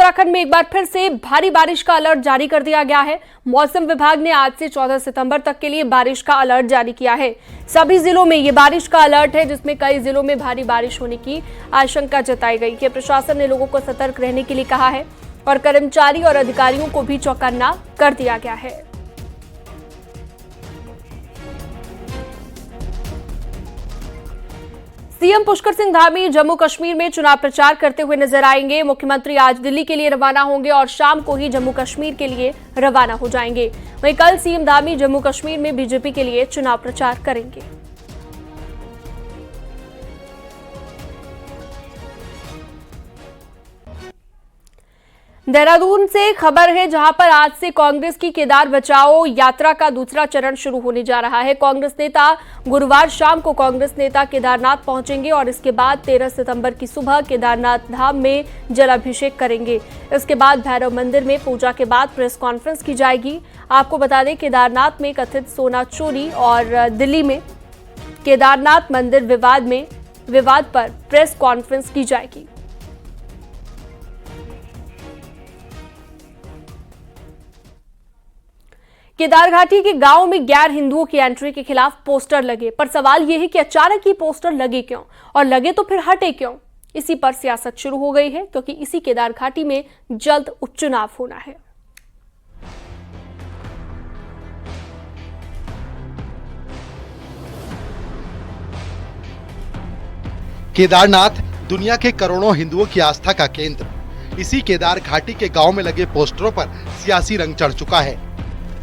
उत्तराखंड में एक बार फिर से भारी बारिश का अलर्ट जारी कर दिया गया है। मौसम विभाग ने आज से 14 सितंबर तक के लिए बारिश का अलर्ट जारी किया है। सभी जिलों में ये बारिश का अलर्ट है, जिसमें कई जिलों में भारी बारिश होने की आशंका जताई गई है। प्रशासन ने लोगों को सतर्क रहने के लिए कहा है और कर्मचारी और अधिकारियों को भी चौकन्ना कर दिया गया है। सीएम पुष्कर सिंह धामी जम्मू कश्मीर में चुनाव प्रचार करते हुए नजर आएंगे। मुख्यमंत्री आज दिल्ली के लिए रवाना होंगे और शाम को ही जम्मू कश्मीर के लिए रवाना हो जाएंगे। वहीं कल सीएम धामी जम्मू कश्मीर में बीजेपी के लिए चुनाव प्रचार करेंगे। देहरादून से खबर है, जहां पर आज से कांग्रेस की केदार बचाओ यात्रा का दूसरा चरण शुरू होने जा रहा है। कांग्रेस नेता गुरुवार शाम को कांग्रेस नेता केदारनाथ पहुंचेंगे और इसके बाद 13 सितंबर की सुबह केदारनाथ धाम में जलाभिषेक करेंगे। इसके बाद भैरव मंदिर में पूजा के बाद प्रेस कॉन्फ्रेंस की जाएगी। आपको बता दें, केदारनाथ में कथित सोना चोरी और दिल्ली में केदारनाथ मंदिर विवाद पर प्रेस कॉन्फ्रेंस की जाएगी। केदार घाटी के गांव में गैर हिंदुओं की एंट्री के खिलाफ पोस्टर लगे, पर सवाल यह है कि अचानक ये पोस्टर लगे क्यों और लगे तो फिर हटे क्यों। इसी पर सियासत शुरू हो गई है, क्योंकि इसी केदार घाटी में जल्द उपचुनाव होना है। केदारनाथ दुनिया के करोड़ों हिंदुओं की आस्था का केंद्र। इसी केदार घाटी के गांव में लगे पोस्टरों पर सियासी रंग चढ़ चुका है।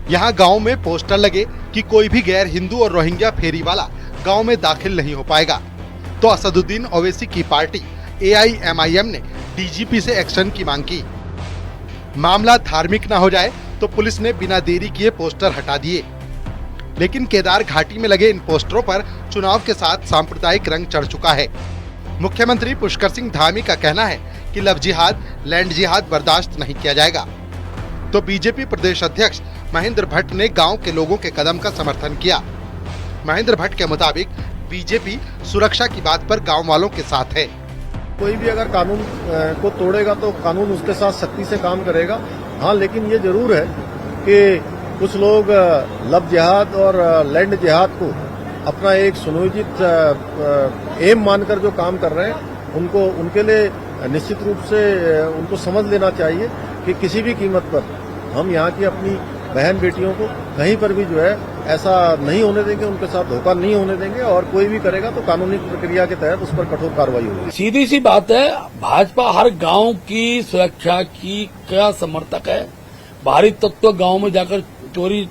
यहाँ गांव में पोस्टर लगे कि कोई भी गैर हिंदू और रोहिंग्या फेरी वाला गांव में दाखिल नहीं हो पाएगा। तो असदुद्दीन ओवैसी की पार्टी AIMIM ने डीजीपी से एक्शन की मांग की। मामला धार्मिक न हो जाए तो पुलिस ने बिना देरी किए पोस्टर हटा दिए। लेकिन केदार घाटी में लगे इन पोस्टरों पर चुनाव के साथ सांप्रदायिक रंग चढ़ चुका है। मुख्यमंत्री पुष्कर सिंह धामी का कहना है कि लव जिहाद, लैंड जिहाद बर्दाश्त नहीं किया जाएगा। तो बीजेपी प्रदेश अध्यक्ष महेंद्र भट्ट ने गांव के लोगों के कदम का समर्थन किया। महेंद्र भट्ट के मुताबिक बीजेपी सुरक्षा की बात पर गांव वालों के साथ है। कोई भी अगर कानून को तोड़ेगा तो कानून उसके साथ सख्ती से काम करेगा। हाँ, लेकिन ये जरूर है कि कुछ लोग लव जिहाद और लैंड जिहाद को अपना एक सुनियोजित एम मानकर जो काम कर रहे हैं, उनको उनके लिए निश्चित रूप से उनको समझ लेना चाहिए कि किसी भी कीमत पर हम यहाँ की अपनी बहन बेटियों को कहीं पर भी जो है ऐसा नहीं होने देंगे, उनके साथ धोखा नहीं होने देंगे और कोई भी करेगा तो कानूनी प्रक्रिया के तहत उस पर कठोर कार्रवाई होगी। सीधी सी बात है, भाजपा हर गांव की सुरक्षा की क्या समर्थक है। भारी तत्व गांव में जाकर चोरी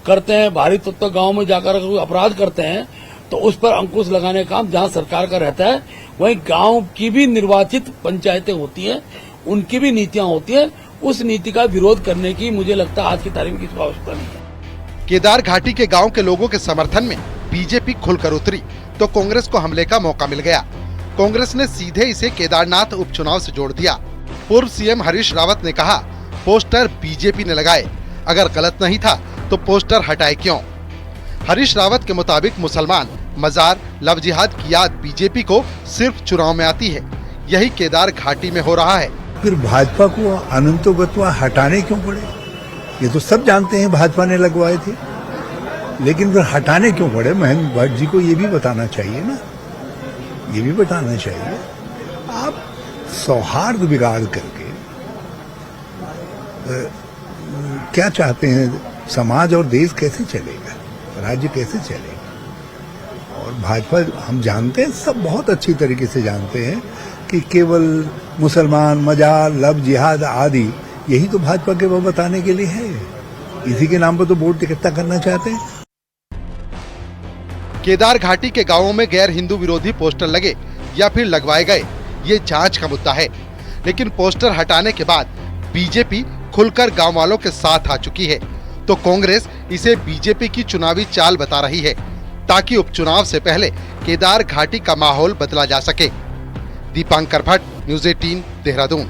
करते हैं, भारी तत्व गांव में जाकर अपराध करते हैं, तो उस पर अंकुश लगाने का काम जहां सरकार का रहता है, वहीं गांव की भी निर्वाचित पंचायतें होती हैं, उनकी भी नीतियां होती हैं। उस नीति का विरोध करने की मुझे लगता है आज की तारीख में किसी को आवश्यकता नहीं है। केदार घाटी के गांव के लोगों के समर्थन में बीजेपी खुलकर उतरी तो कांग्रेस को हमले का मौका मिल गया। कांग्रेस ने सीधे इसे केदारनाथ उपचुनाव से जोड़ दिया। पूर्व सीएम हरीश रावत ने कहा, पोस्टर बीजेपी ने लगाए, अगर गलत नहीं था तो पोस्टर हटाए क्यों। हरीश रावत के मुताबिक मुसलमान, मजार, लव जिहाद की याद बीजेपी को सिर्फ चुनाव में आती है। यही केदार घाटी में हो रहा है। फिर भाजपा को अनंतोगत्वा हटाने क्यों पड़े? ये तो सब जानते हैं भाजपा ने लगवाए थे, लेकिन फिर हटाने क्यों पड़े? महेंद्र भट्ट जी को ये भी बताना चाहिए ना, ये भी बताना चाहिए। आप सौहार्द बिगाड़ करके क्या चाहते हैं? समाज और देश कैसे चलेगा, राज्य कैसे चलेगा? और भाजपा, हम जानते हैं, सब बहुत अच्छी तरीके से जानते हैं कि केवल मुसलमान, मजार, लव जिहाद आदि यही तो भाजपा के वो बताने के लिए है। इसी के नाम पर तो वोट इकट्ठा करना चाहते हैं। केदार घाटी के गांवों में गैर हिंदू विरोधी पोस्टर लगे या फिर लगवाए गए, ये जांच का मुद्दा है। लेकिन पोस्टर हटाने के बाद बीजेपी खुलकर गांव वालों के साथ आ चुकी है, तो कांग्रेस इसे बीजेपी की चुनावी चाल बता रही है, ताकि उपचुनाव से पहले केदार घाटी का माहौल बदला जा सके। दीपांकर भट्ट, न्यूज़ 18, देहरादून।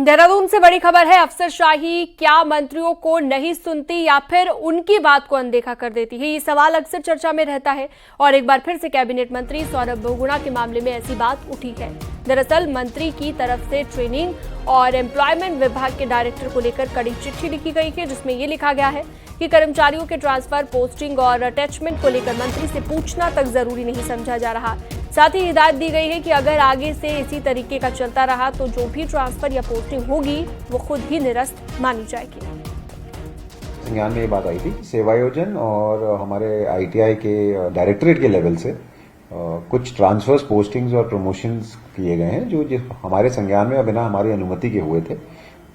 देहरादून से बड़ी खबर है। अफसरशाही क्या मंत्रियों को नहीं सुनती या फिर उनकी बात को अनदेखा कर देती है? ये सवाल अक्सर चर्चा में रहता है और एक बार फिर से कैबिनेट मंत्री सौरभ बहुगुणा के मामले में ऐसी बात उठी है। दरअसल मंत्री की तरफ से ट्रेनिंग और एम्प्लॉयमेंट विभाग के डायरेक्टर को लेकर कड़ी चिट्ठी लिखी गई है, जिसमें ये लिखा गया है कि कर्मचारियों के ट्रांसफर, पोस्टिंग और अटैचमेंट को लेकर मंत्री से पूछना तक जरूरी नहीं समझा जा रहा। साथ ही हिदायत दी गई है कि अगर आगे से इसी तरीके का चलता रहा तो जो भी ट्रांसफर या पोस्टिंग होगी वो खुद ही निरस्त मानी जाएगी। संज्ञान में ये बात आई थी, सेवायोजन और हमारे आईटीआई के डायरेक्टरेट के लेवल से कुछ ट्रांसफर्स, पोस्टिंग्स और प्रमोशंस किए गए हैं जो हमारे संज्ञान में बिना हमारी अनुमति के हुए थे।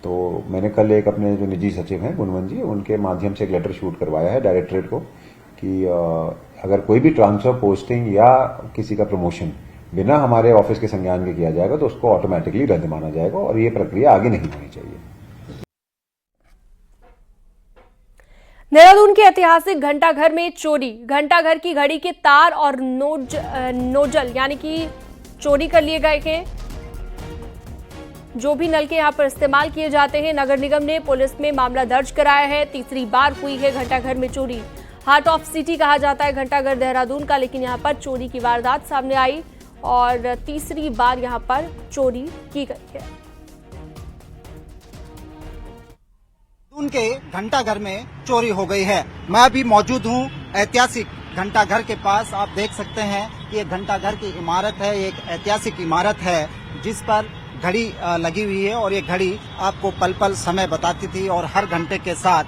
तो मैंने कल एक अपने जो निजी सचिव हैं गुणवन जी, उनके माध्यम से एक लेटर शूट करवाया है डायरेक्टरेट को कि अगर कोई भी ट्रांसफर, पोस्टिंग या किसी का प्रमोशन बिना हमारे ऑफिस के संज्ञान में किया जाएगा तो उसको ऑटोमेटिकली रद्द माना जाएगा और ये प्रक्रिया आगे नहीं होनी चाहिए। देहरादून के ऐतिहासिक घंटाघर में चोरी। घंटाघर की घड़ी के तार और नोजल यानी कि चोरी कर लिए गए हैं। जो भी नल के यहां पर इस्तेमाल किए जाते हैं, नगर निगम ने पुलिस में मामला दर्ज कराया है। तीसरी बार हुई है घंटाघर में चोरी। हार्ट ऑफ सिटी कहा जाता है घंटाघर देहरादून का, लेकिन यहां पर चोरी की वारदात सामने आई और तीसरी बार यहां पर चोरी की गई है। उनके घंटाघर में चोरी हो गई है। मैं अभी मौजूद हूं ऐतिहासिक घंटाघर के पास। आप देख सकते हैं कि ये घंटाघर की इमारत है, एक ऐतिहासिक इमारत है जिस पर घड़ी लगी हुई है और ये घड़ी आपको पल पल समय बताती थी और हर घंटे के साथ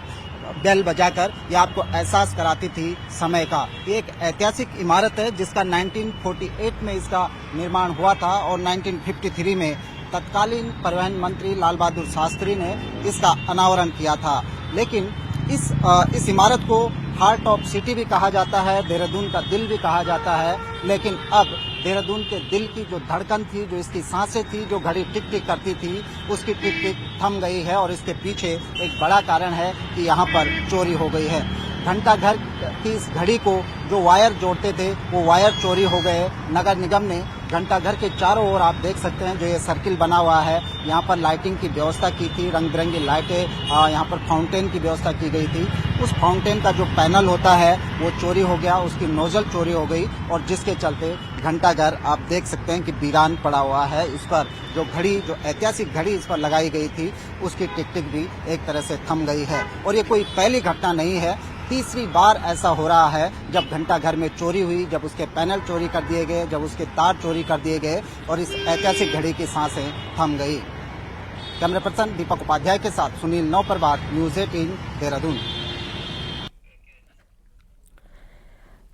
बेल बजाकर ये आपको एहसास कराती थी समय का। ये एक ऐतिहासिक इमारत है जिसका 1948 में इसका निर्माण हुआ था और 1953 में तत्कालीन परिवहन मंत्री लाल बहादुर शास्त्री ने इसका अनावरण किया था। लेकिन इस इमारत को हार्ट ऑफ सिटी भी कहा जाता है, देहरादून का दिल भी कहा जाता है। लेकिन अब देहरादून के दिल की जो धड़कन थी, जो इसकी सांसें थी, जो घड़ी टिक टिक करती थी, उसकी टिक टिक थम गई है और इसके पीछे एक बड़ा कारण है कि यहाँ पर चोरी हो गई है। घंटाघर की इस घड़ी को जो वायर जोड़ते थे वो वायर चोरी हो गए। नगर निगम ने घंटाघर के चारों ओर आप देख सकते हैं जो ये सर्किल बना हुआ है, यहाँ पर लाइटिंग की व्यवस्था की थी, रंग बिरंगी लाइटें, यहाँ पर फाउंटेन की व्यवस्था की गई थी। उस फाउंटेन का जो पैनल होता है वो चोरी हो गया, उसकी नोजल चोरी हो गई और जिसके चलते घंटाघर आप देख सकते हैं कि वीरान पड़ा हुआ है। इस पर जो घड़ी, जो ऐतिहासिक घड़ी इस पर लगाई गई थी, उसकी टिक टिक भी एक तरह से थम गई है। और ये कोई पहली घटना नहीं है, तीसरी बार ऐसा हो रहा है जब घंटाघर में चोरी हुई, जब उसके पैनल चोरी कर दिए गए, जब उसके तार चोरी कर दिए गए और इस ऐतिहासिक घड़ी की सांसें थम गई। कैमरा पर्सन दीपक उपाध्याय के साथ सुनील नौपरवार, न्यूज़ 18 देहरादून।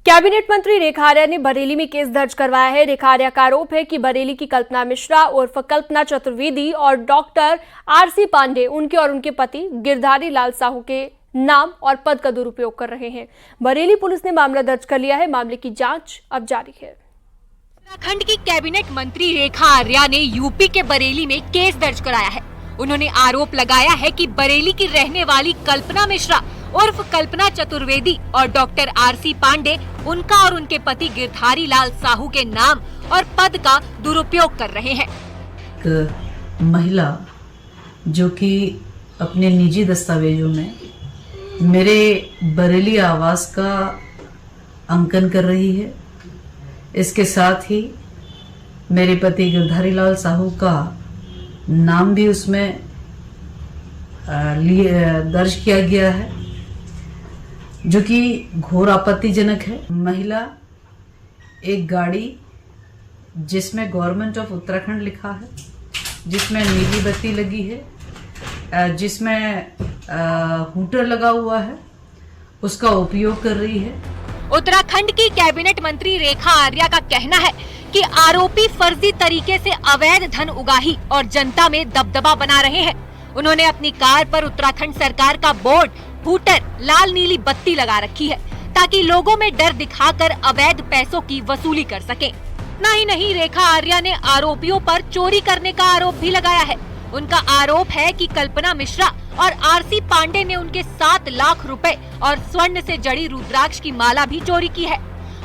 कैबिनेट मंत्री रेखा आर्या ने बरेली में केस दर्ज करवाया है। रेखा आर्या का आरोप है कि बरेली की कल्पना मिश्रा उर्फ कल्पना चतुर्वेदी और डॉक्टर आरसी पांडे उनके और उनके पति गिरधारी लाल साहू के नाम और पद का दुरुपयोग कर रहे हैं। बरेली पुलिस ने मामला दर्ज कर लिया है। मामले की जांच अब जारी है। उत्तराखंड की कैबिनेट मंत्री रेखा आर्या ने यूपी के बरेली में केस दर्ज कराया है। उन्होंने आरोप लगाया है कि बरेली की रहने वाली कल्पना मिश्रा उर्फ कल्पना चतुर्वेदी और डॉक्टर आरसी पांडे उनका और उनके पति गिरधारी लाल साहू के नाम और पद का दुरुपयोग कर रहे हैं। एक महिला जो कि अपने निजी दस्तावेजों में मेरे बरेली आवास का अंकन कर रही है, इसके साथ ही मेरे पति गिरधारी लाल साहू का नाम भी उसमें दर्ज किया गया है, जो कि घोर आपत्तिजनक है। महिला एक गाड़ी जिसमें गवर्नमेंट ऑफ उत्तराखंड लिखा है, जिसमें नीली बत्ती लगी है, जिसमें हूटर लगा हुआ है, उसका उपयोग कर रही है। उत्तराखंड की कैबिनेट मंत्री रेखा आर्या का कहना है कि आरोपी फर्जी तरीके से अवैध धन उगाही और जनता में दबदबा बना रहे हैं। उन्होंने अपनी कार पर उत्तराखंड सरकार का बोर्ड, हूटर, लाल नीली बत्ती लगा रखी है ताकि लोगों में डर दिखाकर अवैध पैसों की वसूली कर सके। नहीं, रेखा आर्या ने आरोपियों पर चोरी करने का आरोप भी लगाया है। उनका आरोप है कि कल्पना मिश्रा और आरसी पांडे ने उनके 7 लाख रुपए और स्वर्ण से जड़ी रुद्राक्ष की माला भी चोरी की है।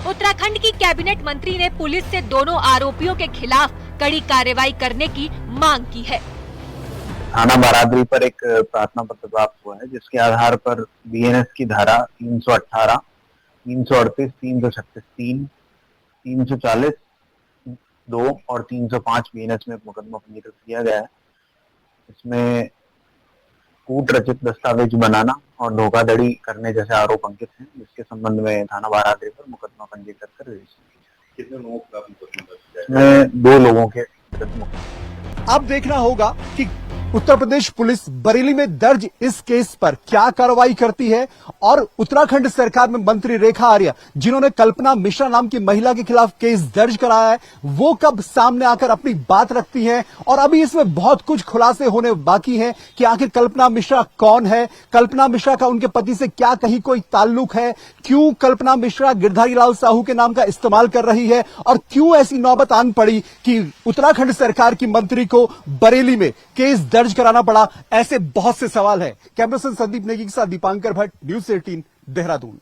उत्तराखंड की कैबिनेट मंत्री ने पुलिस से दोनों आरोपियों के खिलाफ कड़ी कार्रवाई करने की मांग की है। थाना बारादरी पर एक प्रार्थना पत्र प्राप्त हुआ है, जिसके आधार पर बीएनएस की धारा 318, 338, 336, 3, 340, 2 और 305 बीएनएस में मुकदमा पंजीकृत किया गया है। इसमें कूट रचित दस्तावेज बनाना और धोखाधड़ी करने जैसे आरोप अंकित हैं, जिसके संबंध में थाना बारादरी पर मुकदमा पंजीकृत कर रजिस्टर किया। कितने लोगों का मुकदमा दर्ज है? इसमें 2 लोगों के विरुद्ध मुकदमा। अब देखना होगा कि उत्तर प्रदेश पुलिस बरेली में दर्ज इस केस पर क्या कार्रवाई करती है और उत्तराखंड सरकार में मंत्री रेखा आर्या, जिन्होंने कल्पना मिश्रा नाम की महिला के खिलाफ केस दर्ज कराया है, वो कब सामने आकर अपनी बात रखती हैं। और अभी इसमें बहुत कुछ खुलासे होने बाकी हैं कि आखिर कल्पना मिश्रा कौन है, कल्पना मिश्रा का उनके पति से क्या कहीं कोई ताल्लुक है, क्यों कल्पना मिश्रा गिरधारी लाल साहू के नाम का इस्तेमाल कर रही है और क्यों ऐसी नौबत आन पड़ी कि उत्तराखंड सरकार की मंत्री को बरेली में केस दर्ज कराना पड़ा। ऐसे बहुत से सवाल हैं। कैमरा पर्सन संदीप नेगी के साथ दीपांकर भट्ट, न्यूज़ 18 देहरादून।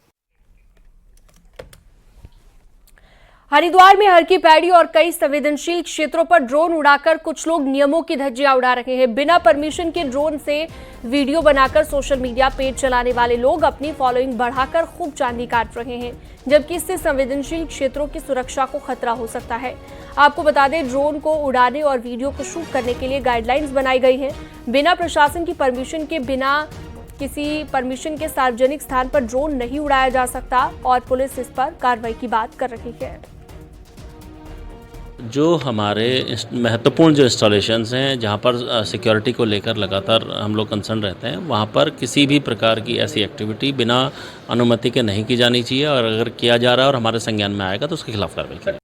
हरिद्वार में हर की पैड़ी और कई संवेदनशील क्षेत्रों पर ड्रोन उड़ाकर कुछ लोग नियमों की धज्जियां उड़ा रहे हैं। बिना परमिशन के ड्रोन से वीडियो बनाकर सोशल मीडिया पेज चलाने वाले लोग अपनी फॉलोइंग बढ़ाकर खूब चांदी काट रहे हैं, जबकि इससे संवेदनशील क्षेत्रों की सुरक्षा को खतरा हो सकता है। आपको बता दें, ड्रोन को उड़ाने और वीडियो को शूट करने के लिए गाइडलाइंस बनाई गई हैं। बिना प्रशासन की परमिशन के, बिना किसी परमिशन के सार्वजनिक स्थान पर ड्रोन नहीं उड़ाया जा सकता और पुलिस इस पर कार्रवाई की बात कर रही है। जो हमारे महत्वपूर्ण जो इंस्टॉलेशंस हैं, जहाँ पर सिक्योरिटी को लेकर लगातार हम लोग कंसर्न रहते हैं, वहाँ पर किसी भी प्रकार की ऐसी एक्टिविटी बिना अनुमति के नहीं की जानी चाहिए और अगर किया जा रहा है और हमारे संज्ञान में आएगा तो उसके खिलाफ कार्रवाई की।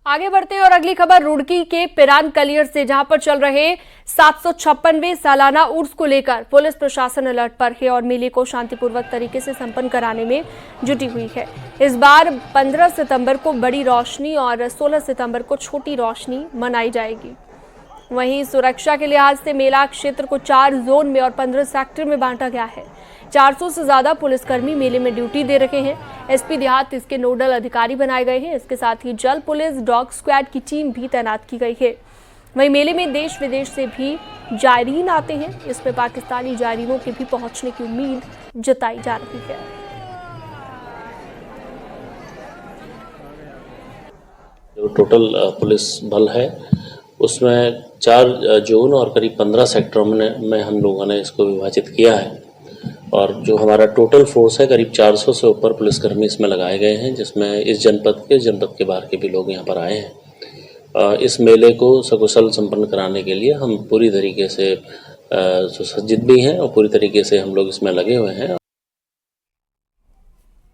आगे बढ़ते हैं और अगली खबर रुड़की के पिरान कलियर से, जहां पर चल रहे 756वें सालाना उर्स को लेकर पुलिस प्रशासन अलर्ट पर है और मेले को शांतिपूर्वक तरीके से संपन्न कराने में जुटी हुई है। इस बार 15 सितंबर को बड़ी रोशनी और 16 सितंबर को छोटी रोशनी मनाई जाएगी। वहीं सुरक्षा के लिहाज से मेला क्षेत्र को 4 जोन में और 15 सेक्टर में बांटा गया है। 400 से ज्यादा पुलिसकर्मी मेले में ड्यूटी दे रहे हैं। एसपी देहात इसके नोडल अधिकारी बनाए गए हैं। इसके साथ ही जल पुलिस, डॉग स्क्वाड की टीम भी तैनात की गई है। वहीं मेले में देश विदेश से भी जायरीन आते हैं। इसमें पाकिस्तानी जायरीनों के भी पहुंचने की उम्मीद जताई जा रही है। जो टोटल पुलिस बल है उसमें 4 जोन और करीब 15 सेक्टरों में हम लोगों ने इसको विभाजित किया है और जो हमारा टोटल फोर्स है करीब 400 से ऊपर पुलिसकर्मी इसमें लगाए गए हैं, जिसमें इस जनपद के बाहर के भी लोग यहाँ पर आए हैं। इस मेले को सकुशल संपन्न कराने के लिए हम पूरी तरीके से सुसज्जित भी हैं और पूरी तरीके से हम लोग इसमें लगे हुए हैं